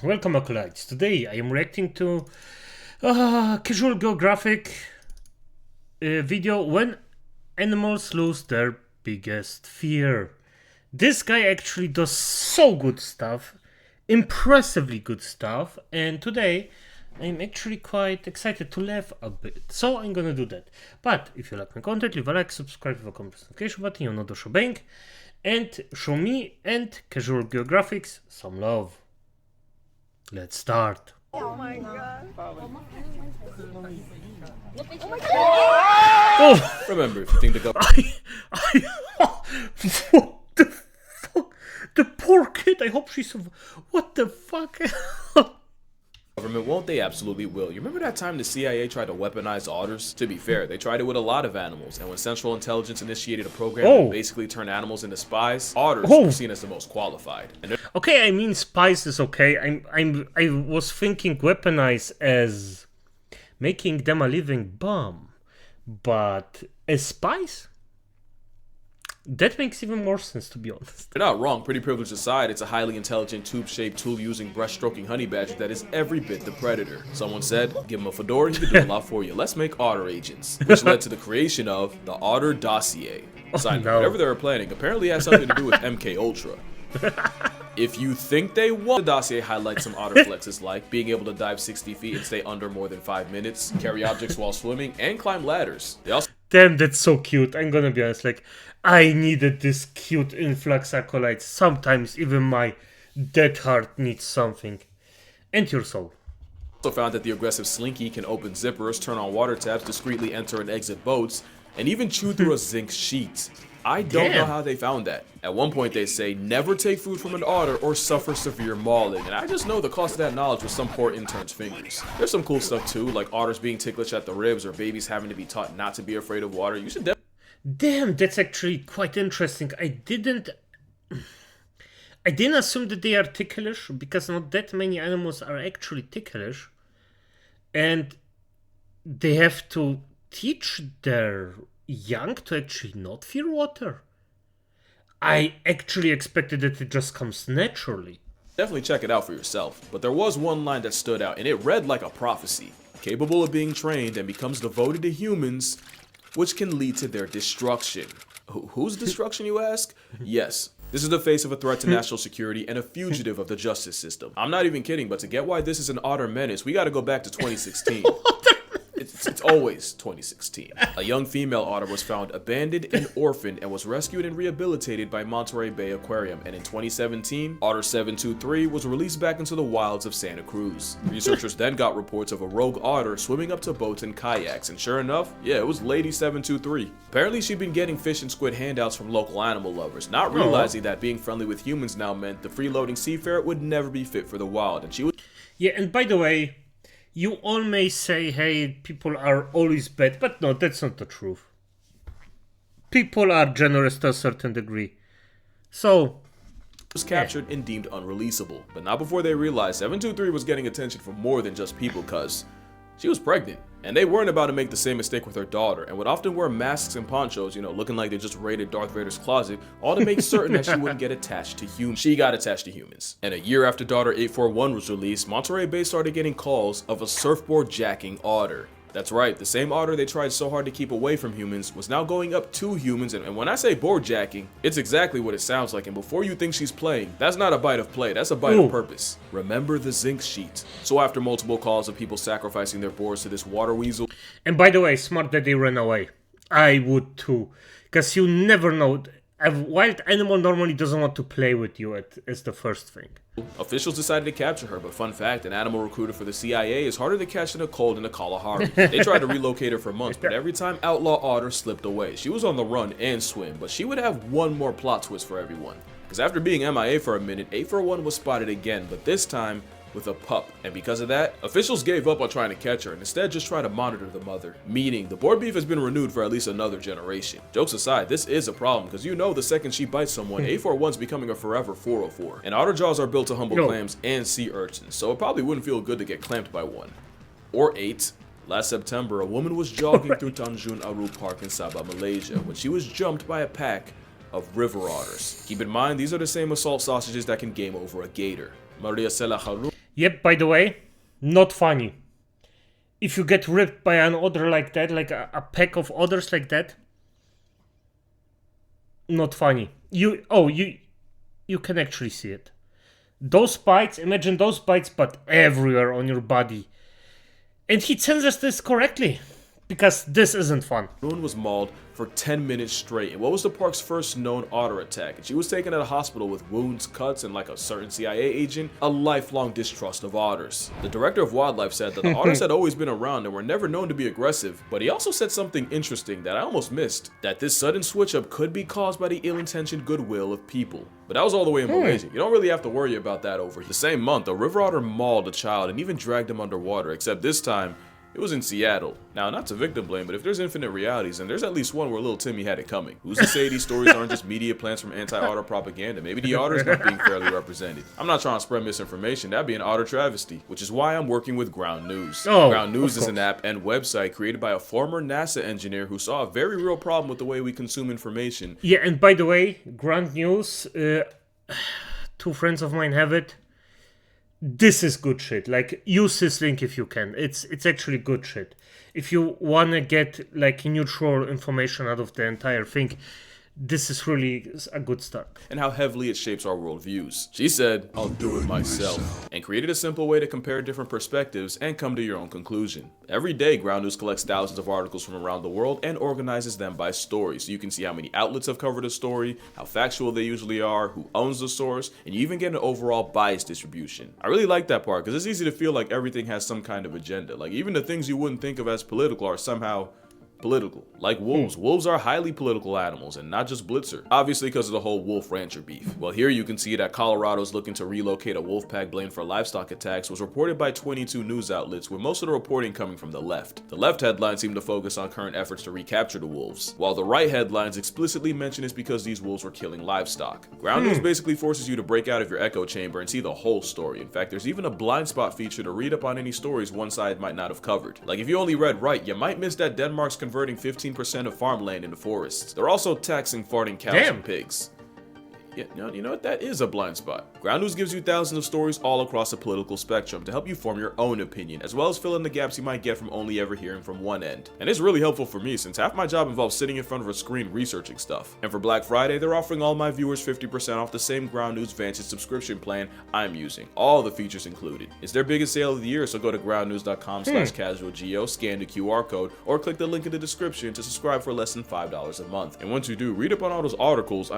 Welcome, acolytes. Today I am reacting to casual geographic video when animals lose their biggest fear. This guy actually does so good stuff, impressively good stuff, and today I'm actually quite excited to laugh a bit. So I'm gonna do that. But if you like my content, leave a like, subscribe with a comment notification button, you know the shebang, and show me and casual geographics some love. Let's start. Oh my god. Oh, Remember, if you think the what the fuck? The poor kid. I hope she's. What the fuck? government won't, they absolutely will. You remember that time the CIA tried to weaponize otters? To be fair, they tried it with a lot of animals, and when Central Intelligence initiated a program that basically turned animals into spies, otters were seen as the most qualified. And Okay, I mean spies is okay. I was thinking weaponize as making them a living bomb, but as spies? That makes even more sense, to be honest. you're not wrong, pretty privilege aside, it's a highly intelligent, tube-shaped, tool-using, breast-stroking honey badger that is every bit the predator. Someone said, give him a fedora, he can do a lot for you. Let's make otter agents. Which led to the creation of the Otter Dossier. Side note, whatever they were planning apparently has something to do with MK Ultra. If you think they want, the dossier highlights some otter flexes like being able to dive 60 feet and stay under more than 5 minutes, carry objects while swimming, and climb ladders. They also Damn, that's so cute. I'm gonna be honest, like, I needed this cute influx acolyte. Sometimes even my dead heart needs something. And your soul. found that the aggressive Slinky can open zippers, turn on water taps, discreetly enter and exit boats, and even chew through a zinc sheet. I don't know how they found that. At one point they say, never take food from an otter or suffer severe mauling, and I just know the cost of that knowledge was some poor intern's fingers. There's some cool stuff too, like otters being ticklish at the ribs or babies having to be taught not to be afraid of water. You should Damn, that's actually quite interesting. I didn't assume that they are ticklish, because not that many animals are actually ticklish. And they have to teach their young to actually not fear water. I actually expected that it just comes naturally. definitely check it out for yourself. But there was one line that stood out, and it read like a prophecy. Capable of being trained and becomes devoted to humans, which can lead to their destruction. Whose destruction, you ask? Yes. This is the face of a threat to national security and a fugitive of the justice system. I'm not even kidding, but to get why this is an otter menace, we gotta go back to 2016. It's always 2016. A young female otter was found abandoned and orphaned and was rescued and rehabilitated by Monterey Bay Aquarium, and in 2017, Otter 723 was released back into the wilds of Santa Cruz. Researchers then got reports of a rogue otter swimming up to boats and kayaks, and sure enough, yeah, it was Lady 723. Apparently she'd been getting fish and squid handouts from local animal lovers, not realizing that being friendly with humans now meant the freeloading seafarer would never be fit for the wild, and she was— Yeah, and by the way, you all may say, hey, people are always bad, but no, that's not the truth. People are generous to a certain degree. So, was captured and deemed unreleasable, but not before they realized 723 was getting attention from more than just people, cuz she was pregnant, and they weren't about to make the same mistake with her daughter, and would often wear masks and ponchos, you know, looking like they just raided Darth Vader's closet, all to make certain that she wouldn't get attached to humans. She got attached to humans. And a year after Daughter 841 was released, Monterey Bay started getting calls of a surfboard jacking otter. That's right, the same otter they tried so hard to keep away from humans was now going up to humans, and when I say board jacking, it's exactly what it sounds like, and before you think she's playing, that's not a bite of play, that's a bite of purpose. Remember the zinc sheet. So after multiple calls of people sacrificing their boards to this water weasel— and by the way, smart that they ran away. I would too, because you never know. A wild animal normally doesn't want to play with you as the first thing. officials decided to capture her, but fun fact, an animal recruiter for the CIA is harder to catch than a cold in the Kalahari. They tried to relocate her for months, but every time outlaw otter slipped away. She was on the run and swim, but she would have one more plot twist for everyone. Because after being MIA for a minute, 841 was spotted again, but this time with a pup, and because of that, officials gave up on trying to catch her and instead just tried to monitor the mother. Meaning, the board beef has been renewed for at least another generation. Jokes aside, this is a problem, because you know the second she bites someone, 841's becoming a forever 404. And otter jaws are built to humble clams and sea urchins, so it probably wouldn't feel good to get clamped by one. Or 8. Last September, a woman was jogging through Tanjung Aru Park in Sabah, Malaysia, when she was jumped by a pack of river otters. Keep in mind, these are the same assault sausages that can game over a gator. Maria Sela Haru. Yep, by the way, not funny. If you get ripped by an otter like that, like a pack of otters like that, not funny. You can actually see it. Those bites, imagine those bites, but everywhere on your body. And he censors this correctly, because this isn't fun. Moon was mauled for 10 minutes straight in what was the park's first known otter attack, and she was taken to the hospital with wounds, cuts, and like a certain CIA agent, a lifelong distrust of otters. The director of wildlife said that the otters had always been around and were never known to be aggressive, but he also said something interesting that I almost missed, that this sudden switch up could be caused by the ill-intentioned goodwill of people. But that was all the way in Malaysia. You don't really have to worry about that over here. The same month, a river otter mauled a child and even dragged him underwater, except this time, it was in Seattle. Now, not to victim blame, but if there's infinite realities, then there's at least one where little Timmy had it coming. Who's to say these stories aren't just media plants from anti-otter propaganda? Maybe the otter's not being fairly represented. I'm not trying to spread misinformation. That'd be an otter travesty, which is why I'm working with Ground News. Oh, Ground News of is an course. app and website created by a former NASA engineer who saw a very real problem with the way we consume information. Yeah, and by the way, Grand News, two friends of mine have it. This is good shit. Like, use this link if you can. It's actually good shit. If you wanna get like neutral information out of the entire thing, this is really a good start. And how heavily it shapes our worldviews. She said, "I'll do it myself," and created a simple way to compare different perspectives and come to your own conclusion. Every day, Ground News collects thousands of articles from around the world and organizes them by story, so you can see how many outlets have covered a story, how factual they usually are, who owns the source, and you even get an overall bias distribution. I really like that part because it's easy to feel like everything has some kind of agenda. Like, even the things you wouldn't think of as political are somehow political. Like wolves. Wolves are highly political animals and not just Blitzer. Obviously because of the whole wolf rancher beef. Well, here you can see that Colorado's looking to relocate a wolf pack blamed for livestock attacks was reported by 22 news outlets, with most of the reporting coming from the left. The left headlines seem to focus on current efforts to recapture the wolves, while the right headlines explicitly mention it's because these wolves were killing livestock. Ground News basically forces you to break out of your echo chamber and see the whole story. In fact, there's even a blind spot feature to read up on any stories one side might not have covered. Like, if you only read right, you might miss that Denmark's converting 15% of farmland into forests. They're also taxing farting cows and pigs. Yeah, you know what? That is a blind spot. Ground News gives you thousands of stories all across the political spectrum to help you form your own opinion, as well as fill in the gaps you might get from only ever hearing from one end. And it's really helpful for me, since half my job involves sitting in front of a screen researching stuff. And for Black Friday, they're offering all my viewers 50% off the same Ground News Vantage subscription plan I'm using. All the features included. It's their biggest sale of the year, so go to groundnews.com/casualgeo, scan the QR code, or click the link in the description to subscribe for less than $5 a month. And once you do, read up on all those articles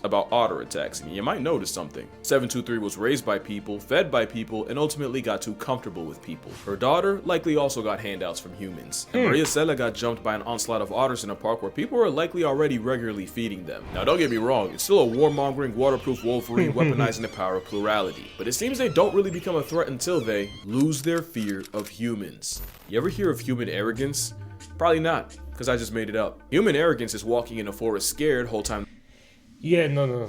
about otter attacks, and you might notice something. 723 was raised by people, fed by people, and ultimately got too comfortable with people. Her daughter likely also got handouts from humans. And Maria Sela got jumped by an onslaught of otters in a park where people were likely already regularly feeding them. Now, don't get me wrong, it's still a warmongering, waterproof Wolverine weaponizing the power of plurality. But it seems they don't really become a threat until they lose their fear of humans. You ever hear of human arrogance? Probably not, because I just made it up. Human arrogance is walking in a forest scared whole time. Yeah, no.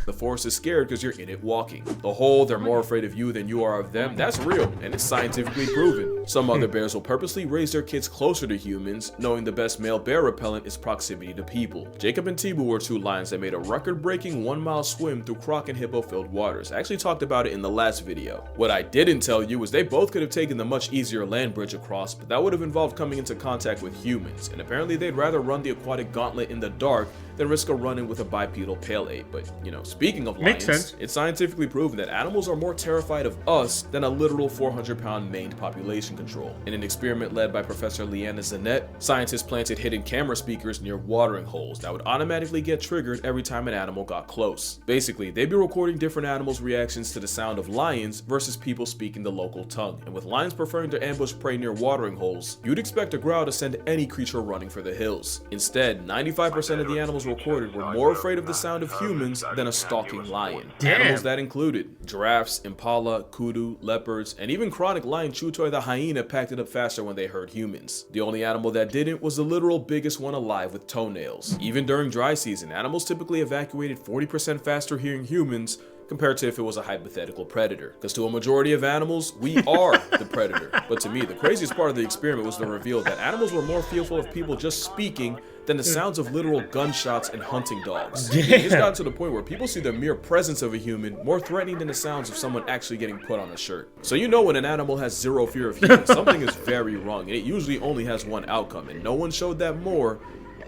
The forest is scared because you're in it walking. The whole "they're more afraid of you than you are of them," that's real, and it's scientifically proven. Some other bears will purposely raise their kids closer to humans, knowing the best male bear repellent is proximity to people. Jacob and Tibu were two lions that made a record-breaking 1-mile swim through croc and hippo-filled waters. I actually talked about it in the last video. What I didn't tell you is they both could have taken the much easier land bridge across, but that would have involved coming into contact with humans, and apparently they'd rather run the aquatic gauntlet in the dark than risk a run-in with a bipedal pale ape. But, speaking of Makes lions, sense. it's scientifically proven that animals are more terrified of us than a literal 400-pound maned population control. In an experiment led by Professor Leanna Zanet, scientists planted hidden camera speakers near watering holes that would automatically get triggered every time an animal got close. Basically, they'd be recording different animals' reactions to the sound of lions versus people speaking the local tongue. And with lions preferring to ambush prey near watering holes, you'd expect a growl to send any creature running for the hills. Instead, 95% of the animals recorded were more afraid of the sound of humans than a stalking lion. Damn. Animals that included giraffes, impala, kudu, leopards, and even chronic lion Chutoy the hyena packed it up faster when they heard humans. The only animal that didn't was the literal biggest one alive with toenails. Even during dry season, animals typically evacuated 40% faster hearing humans compared to if it was a hypothetical predator. Because to a majority of animals, we are the predator. But to me, the craziest part of the experiment was the reveal that animals were more fearful of people just speaking than the sounds of literal gunshots and hunting dogs. It's gotten to the point where people see the mere presence of a human more threatening than the sounds of someone actually getting put on a shirt. So you know when an animal has zero fear of humans, something is very wrong, and it usually only has one outcome, and no one showed that more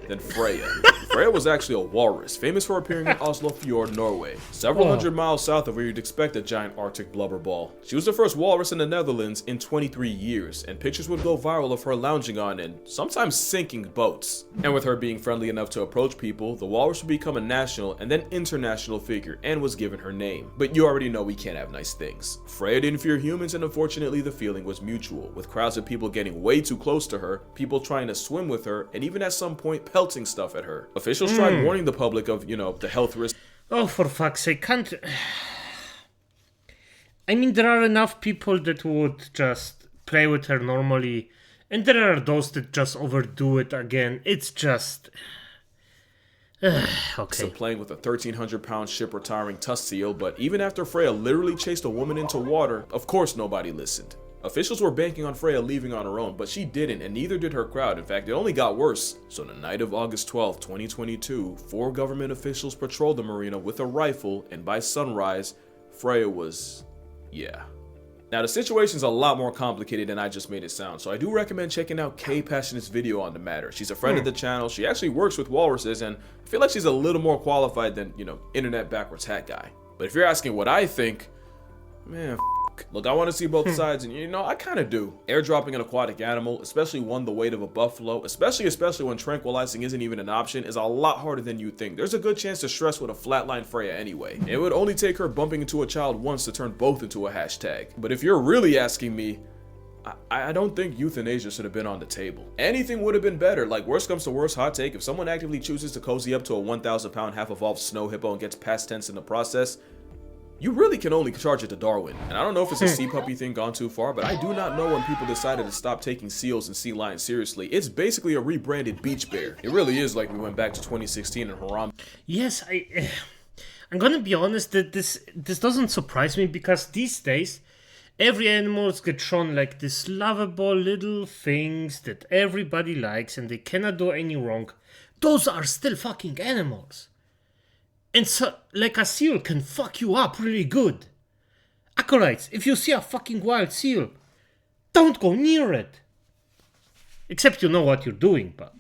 than Freya. Freya was actually a walrus, famous for appearing in Oslo Fjord, Norway, several hundred miles south of where you'd expect a giant Arctic blubber ball. She was the first walrus in the Netherlands in 23 years, and pictures would go viral of her lounging on and sometimes sinking boats. And with her being friendly enough to approach people, the walrus would become a national and then international figure and was given her name. But you already know we can't have nice things. Freya didn't fear humans, and unfortunately the feeling was mutual, with crowds of people getting way too close to her, people trying to swim with her, and even at some point pelting stuff at her. Officials tried warning the public of, the health risks. Oh, for fuck's sake, can't... I mean, there are enough people that would just play with her normally, and there are those that just overdo it again. It's just... okay. Playing with a 1,300-pound ship-retiring tusk seal, but even after Freya literally chased a woman into water, of course nobody listened. Officials were banking on Freya leaving on her own, but she didn't, and neither did her crowd. In fact, it only got worse. So the night of August 12, 2022, 4 government officials patrolled the marina with a rifle, and by sunrise, Freya was... yeah. Now the situation's a lot more complicated than I just made it sound, so I do recommend checking out Kay Passionate's video on the matter. She's a friend of the channel, she actually works with walruses, and I feel like she's a little more qualified than, internet backwards hat guy. But if you're asking what I think, man, look, I want to see both sides, and I kind of do. Airdropping an aquatic animal, especially one the weight of a buffalo, especially when tranquilizing isn't even an option, is a lot harder than you think. There's a good chance to stress with a flatline Freya anyway. It would only take her bumping into a child once to turn both into a hashtag. But if you're really asking me, I don't think euthanasia should have been on the table. Anything would have been better. Like, worst comes to worst, hot take, if someone actively chooses to cozy up to a 1,000-pound half-evolved snow hippo and gets past tense in the process, you really can only charge it to Darwin. And I don't know if it's a sea puppy thing gone too far, but I do not know when people decided to stop taking seals and sea lions seriously. It's basically a rebranded beach bear. It really is like we went back to 2016 and Haram. Yes, I'm gonna be honest that this doesn't surprise me, because these days every animals get shown like these lovable little things that everybody likes and they cannot do any wrong. Those are still fucking animals. And so, like, a seal can fuck you up really good. Acolytes, if you see a fucking wild seal, don't go near it. Except you know what you're doing, but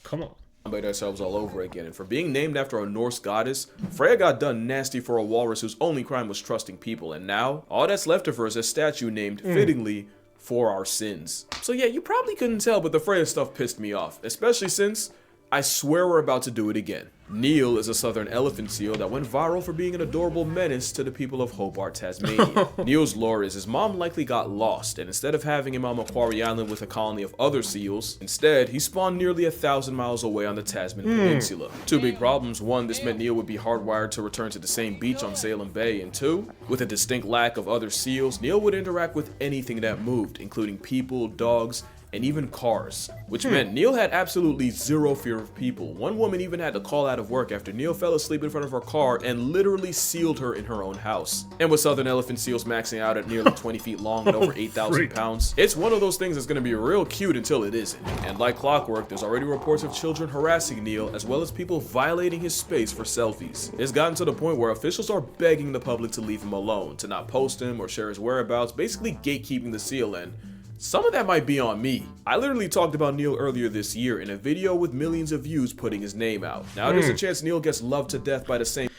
come on. By ourselves all over again, and for being named after a Norse goddess, Freya got done nasty for a walrus whose only crime was trusting people, and now all that's left of her is a statue named, fittingly, for our sins. So yeah, you probably couldn't tell, but the Freya stuff pissed me off, especially since I swear we're about to do it again. Neil is a southern elephant seal that went viral for being an adorable menace to the people of Hobart, Tasmania. Neil's lore is his mom likely got lost, and instead of having him on Macquarie Island with a colony of other seals, instead he spawned nearly 1,000 miles away on the Tasman Peninsula. Two big problems: one, this meant Neil would be hardwired to return to the same beach on Salem Bay, and two, with a distinct lack of other seals, Neil would interact with anything that moved, including people, dogs, and even cars, which meant Neil had absolutely zero fear of people. One woman even had to call out of work after Neil fell asleep in front of her car and literally sealed her in her own house. And with southern elephant seals maxing out at nearly 20 feet long and over 8,000 pounds, it's one of those things that's going to be real cute until it isn't. And like clockwork, there's already reports of children harassing Neil, as well as people violating his space for selfies. It's gotten to the point where officials are begging the public to leave him alone, to not post him or share his whereabouts, basically gatekeeping the seal, and some of that might be on me. I literally talked about Neil earlier this year in a video with millions of views putting his name out. Now there's a chance Neil gets loved to death by the same...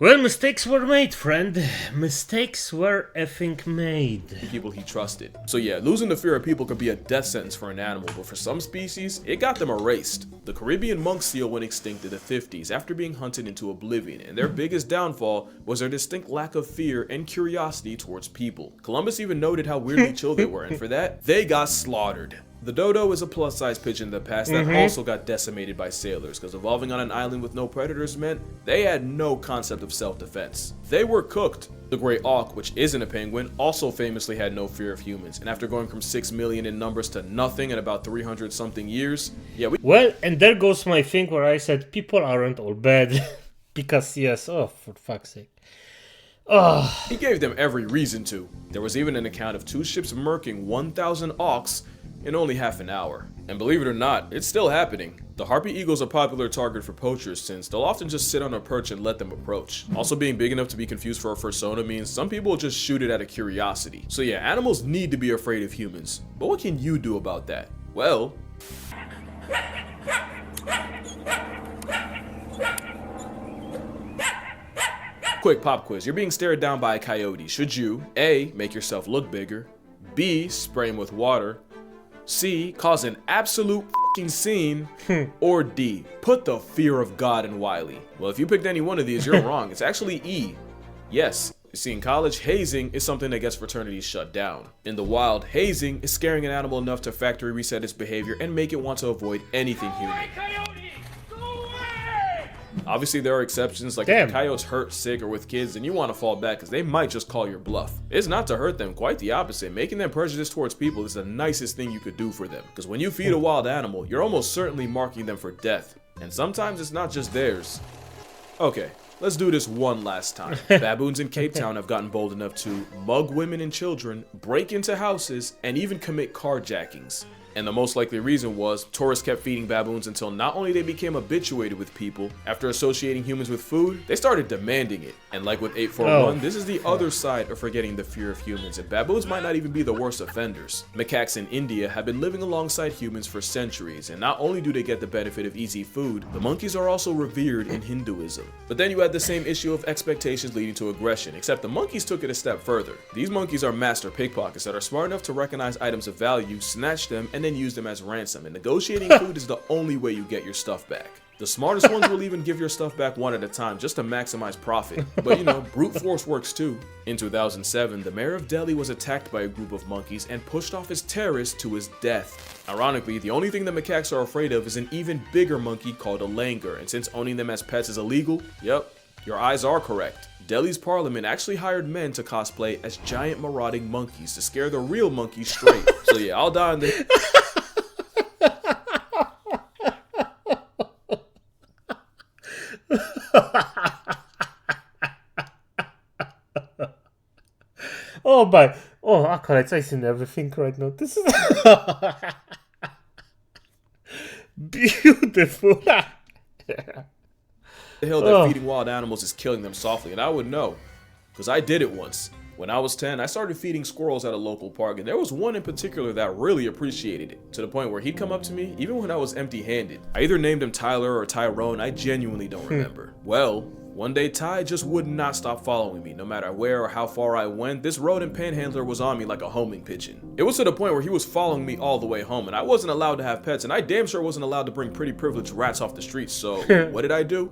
Well, mistakes were made, friend. Mistakes were effing made. People he trusted. So yeah, losing the fear of people could be a death sentence for an animal, but for some species, it got them erased. The Caribbean monk seal went extinct in the 50s after being hunted into oblivion, and their biggest downfall was their distinct lack of fear and curiosity towards people. Columbus even noted how weirdly chill they were, and for that, they got slaughtered. The dodo is a plus-size pigeon in the past that also got decimated by sailors, because evolving on an island with no predators meant they had no concept of self-defense. They were cooked. The gray auk, which isn't a penguin, also famously had no fear of humans, and after going from 6 million in numbers to nothing in about 300-something years, Well, and there goes my thing where I said people aren't all bad. Because yes, oh, for fuck's sake. He gave them every reason to. There was even an account of 2 ships murking 1,000 auks in only half an hour. And believe it or not, it's still happening. The harpy eagle's a popular target for poachers since they'll often just sit on a perch and let them approach. Also, being big enough to be confused for a fursona means some people will just shoot it out of curiosity. So yeah, animals need to be afraid of humans. But what can you do about that? Well, quick pop quiz. You're being stared down by a coyote. Should you A, make yourself look bigger, B, spray him with water, C, cause an absolute fucking scene, or D, put the fear of God in Wiley? Well, if you picked any one of these, you're wrong. It's actually E. Yes. You see, in college, hazing is something that gets fraternities shut down. In the wild, hazing is scaring an animal enough to factory reset its behavior and make it want to avoid anything human. Obviously, there are exceptions, like if the coyote's hurt, sick, or with kids, then you want to fall back because they might just call your bluff. It's not to hurt them, quite the opposite. Making them prejudiced towards people is the nicest thing you could do for them. Because when you feed a wild animal, you're almost certainly marking them for death. And sometimes it's not just theirs. Okay, let's do this one last time. Baboons in Cape Town have gotten bold enough to mug women and children, break into houses, and even commit carjackings. And the most likely reason was tourists kept feeding baboons until not only they became habituated with people, after associating humans with food, they started demanding it. And like with 841, this is the other side of forgetting the fear of humans, and baboons might not even be the worst offenders. Macaques in India have been living alongside humans for centuries, and not only do they get the benefit of easy food, the monkeys are also revered in Hinduism. But then you had the same issue of expectations leading to aggression, except the monkeys took it a step further. These monkeys are master pickpockets that are smart enough to recognize items of value, snatch them, and then use them as ransom, and negotiating food is the only way you get your stuff back. The smartest ones will even give your stuff back one at a time just to maximize profit. But you know, brute force works too. In 2007, the mayor of Delhi was attacked by a group of monkeys and pushed off as terrorist to his death. Ironically, the only thing the macaques are afraid of is an even bigger monkey called a langur, and since owning them as pets is illegal, yep, your eyes are correct. Delhi's parliament actually hired men to cosplay as giant marauding monkeys to scare the real monkeys straight. So yeah, I'll die in the... Oh my, oh acolytes, I seen everything right now. This is beautiful. The hell that feeding wild animals is killing them softly, and I would know, because I did it once. When I was 10, I started feeding squirrels at a local park, and there was one in particular that really appreciated it, to the point where he'd come up to me even when I was empty-handed. I either named him Tyler or Tyrone, I genuinely don't remember. Well, one day Ty just would not stop following me, no matter where or how far I went. This rodent panhandler was on me like a homing pigeon. It was to the point where he was following me all the way home, and I wasn't allowed to have pets, and I damn sure wasn't allowed to bring pretty privileged rats off the streets, so what did I do?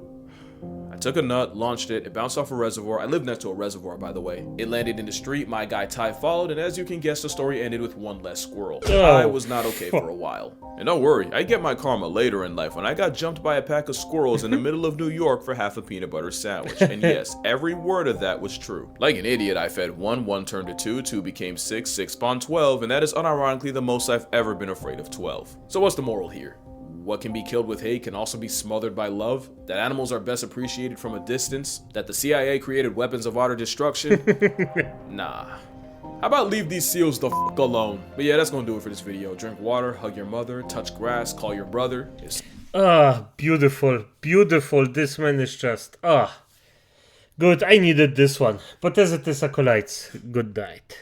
I took a nut, launched it, it bounced off a reservoir. I lived next to a reservoir, by the way. It landed in the street, my guy Ty followed, and as you can guess, the story ended with one less squirrel. I was not okay for a while. And don't worry, I get my karma later in life when I got jumped by a pack of squirrels in the middle of New York for half a peanut butter sandwich. And yes, every word of that was true. Like an idiot, I fed 1, 1 turned to 2, 2 became 6, 6 spawned 12, and that is unironically the most I've ever been afraid of 12. So what's the moral here? What can be killed with hate can also be smothered by love, that animals are best appreciated from a distance, that the CIA created weapons of utter destruction. Nah. How about leave these seals the f*** alone? But yeah, that's gonna do it for this video. Drink water, hug your mother, touch grass, call your brother. Beautiful, beautiful. This man is just, good. I needed this one. But as it is, acolytes, good night.